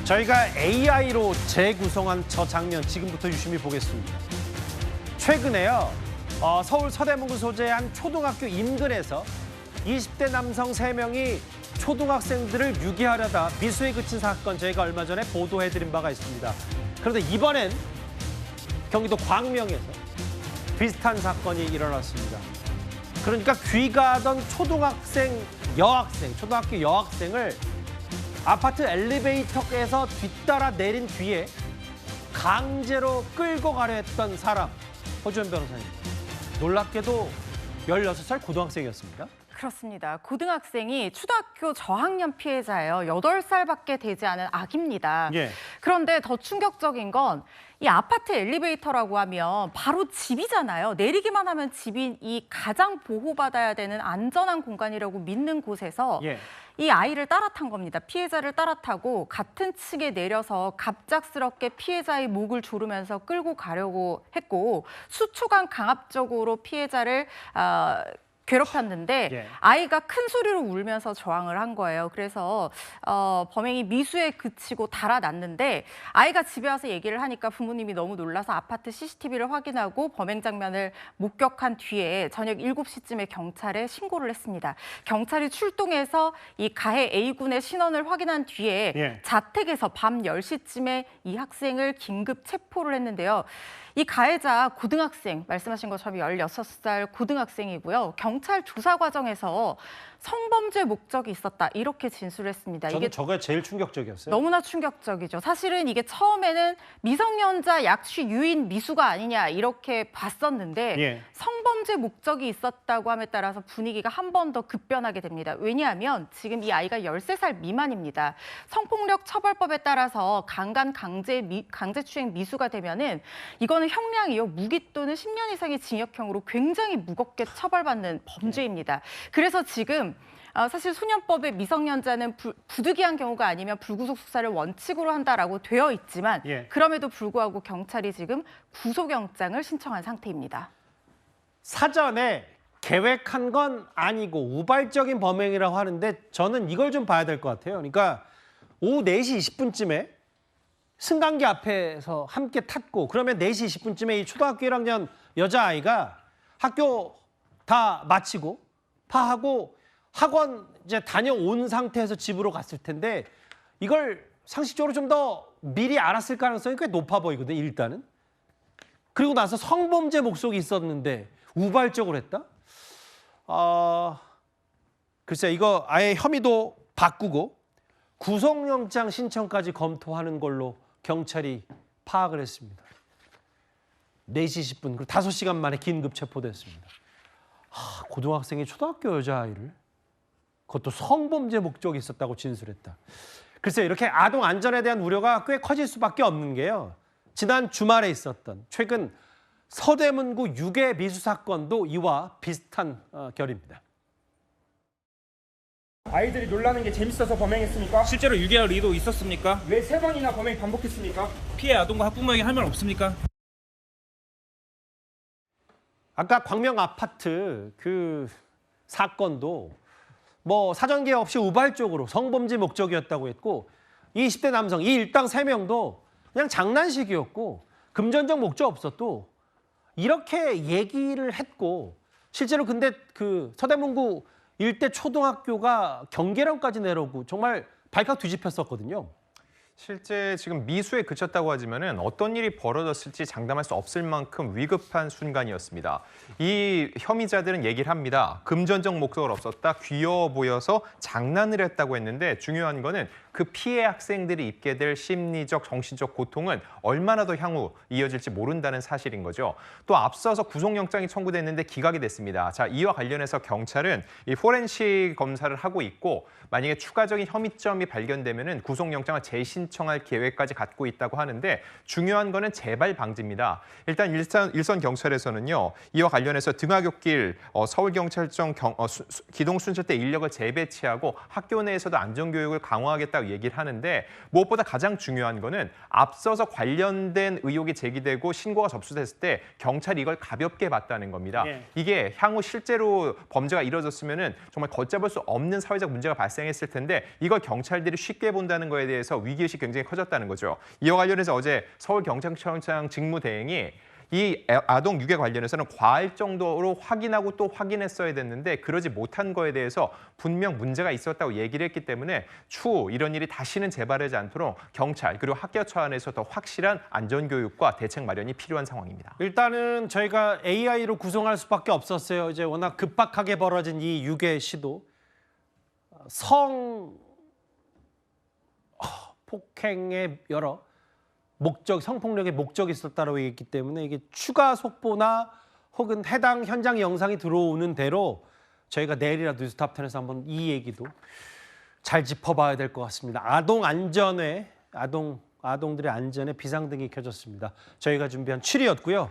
저희가 AI로 재구성한 저 장면 지금부터 유심히 보겠습니다. 최근에요. 서울 서대문구 소재의 한 초등학교 인근에서 20대 남성 3명이 초등학생들을 유기하려다 미수에 그친 사건 저희가 얼마 전에 보도해드린 바가 있습니다. 그런데 이번엔 경기도 광명에서 비슷한 사건이 일어났습니다. 그러니까 귀가하던 초등학교 여학생을 아파트 엘리베이터에서 뒤따라 내린 뒤에 강제로 끌고 가려 했던 사람, 허주연 변호사님. 놀랍게도 16살 고등학생이었습니다. 그렇습니다. 고등학생이 초등학교 저학년 피해자예요. 8살밖에 되지 않은 아기입니다. 예. 그런데 더 충격적인 건 이 아파트 엘리베이터라고 하면 바로 집이잖아요. 내리기만 하면 집인 이 가장 보호받아야 되는 안전한 공간이라고 믿는 곳에서 예. 이 아이를 따라탄 겁니다. 피해자를 따라타고 같은 층에 내려서 갑작스럽게 피해자의 목을 조르면서 끌고 가려고 했고 수초간 강압적으로 피해자를 괴롭혔는데 예. 아이가 큰 소리로 울면서 저항을 한 거예요. 그래서 범행이 미수에 그치고 달아났는데 아이가 집에 와서 얘기를 하니까 부모님이 너무 놀라서 아파트 CCTV를 확인하고 범행 장면을 목격한 뒤에 저녁 7시쯤에 경찰에 신고를 했습니다. 경찰이 출동해서 이 가해 A군의 신원을 확인한 뒤에 예. 자택에서 밤 10시쯤에 이 학생을 긴급 체포를 했는데요. 이 가해자 고등학생, 말씀하신 것처럼 16살 고등학생이고요. 경찰 조사 과정에서 성범죄 목적이 있었다, 이렇게 진술했습니다. 저는 저게 제일 충격적이었어요. 너무나 충격적이죠. 사실은 이게 처음에는 미성년자 약취 유인 미수가 아니냐 이렇게 봤었는데 예. 성범죄 목적이 있었다고 함에 따라서 분위기가 한 번 더 급변하게 됩니다. 왜냐하면 지금 이 아이가 13살 미만입니다. 성폭력 처벌법에 따라서 강간 강제추행 미수가 되면은 이거는 형량이요, 무기 또는 10년 이상의 징역형으로 굉장히 무겁게 처벌받는 범죄입니다. 그래서 지금 사실 소년법에 미성년자는 부득이한 경우가 아니면 불구속 수사를 원칙으로 한다라고 되어 있지만 예. 그럼에도 불구하고 경찰이 지금 구속영장을 신청한 상태입니다. 사전에 계획한 건 아니고 우발적인 범행이라고 하는데 저는 이걸 좀 봐야 될 것 같아요. 그러니까 오후 4시 20분쯤에 승강기 앞에서 함께 탔고 그러면 4시 20분쯤에 이 초등학교 1학년 여자아이가 학교 다 마치고 파하고 학원 이제 다녀온 상태에서 집으로 갔을 텐데 이걸 상식적으로 좀 더 미리 알았을 가능성이 꽤 높아 보이거든요, 일단은. 그리고 나서 성범죄 목적이 있었는데 우발적으로 했다? 글쎄 이거 아예 혐의도 바꾸고 구속영장 신청까지 검토하는 걸로 경찰이 파악을 했습니다. 4시 10분, 그리고 5시간 만에 긴급 체포됐습니다. 고등학생이 초등학교 여자아이를 그것도 성범죄 목적이 있었다고 진술했다. 글쎄 이렇게 아동 안전에 대한 우려가 꽤 커질 수밖에 없는 게요. 지난 주말에 있었던 최근 서대문구 유괴 미수 사건도 이와 비슷한 결입니다. 아이들이 놀라는 게 재밌어서 범행했습니까? 실제로 유괴할 의도 있었습니까? 왜 3번이나 범행 반복했습니까? 피해 아동과 학부모에게 할 말 없습니까? 아까 광명 아파트 그 사건도 뭐 사전 계획 없이 우발적으로 성범죄 목적이었다고 했고 20대 남성 이 일당 3명도 그냥 장난식이었고 금전적 목적 없었도 이렇게 얘기를 했고 실제로 근데 그 서대문구 일대 초등학교가 경계령까지 내려오고 정말 발칵 뒤집혔었거든요. 실제 지금 미수에 그쳤다고 하지만은 어떤 일이 벌어졌을지 장담할 수 없을 만큼 위급한 순간이었습니다. 이 혐의자들은 얘기를 합니다. 금전적 목적은 없었다, 귀여워 보여서 장난을 했다고 했는데 중요한 거는 그 피해 학생들이 입게 될 심리적, 정신적 고통은 얼마나 더 향후 이어질지 모른다는 사실인 거죠. 또 앞서서 구속영장이 청구됐는데 기각이 됐습니다. 자, 이와 관련해서 경찰은 이 포렌식 검사를 하고 있고 만약에 추가적인 혐의점이 발견되면은 구속영장을 재신청할 계획까지 갖고 있다고 하는데 중요한 거는 재발 방지입니다. 일단 일선 경찰에서는요. 이와 관련해서 등하굣길 서울경찰청 기동순찰대 인력을 재배치하고 학교 내에서도 안전교육을 강화하겠다 있었다고 얘기를 하는데 무엇보다 가장 중요한 거는 앞서서 관련된 의혹이 제기되고 신고가 접수됐을 때 경찰이 이걸 가볍게 봤다는 겁니다. 예. 이게 향후 실제로 범죄가 이뤄졌으면은 정말 걷잡을 수 없는 사회적 문제가 발생했을 텐데 이걸 경찰들이 쉽게 본다는 거에 대해서 위기의식이 굉장히 커졌다는 거죠. 이와 관련해서 어제 서울경찰청장 직무대행이 이 아동 유괴 관련해서는 과할 정도로 확인하고 또 확인했어야 됐는데 그러지 못한 거에 대해서 분명 문제가 있었다고 얘기를 했기 때문에 추후 이런 일이 다시는 재발하지 않도록 경찰 그리고 학교 차원에서 더 확실한 안전교육과 대책 마련이 필요한 상황입니다. 일단은 저희가 AI로 구성할 수밖에 없었어요. 이제 워낙 급박하게 벌어진 이 유괴 시도 폭행의 여러 성폭력의 목적이 있었다고 얘기했기 때문에 이게 추가 속보나 혹은 해당 현장 영상이 들어오는 대로 저희가 내일이라도 뉴스탑 10에서 한번 이 얘기도 잘 짚어봐야 될 것 같습니다. 아동들의 안전에 비상등이 켜졌습니다. 저희가 준비한 7위였고요.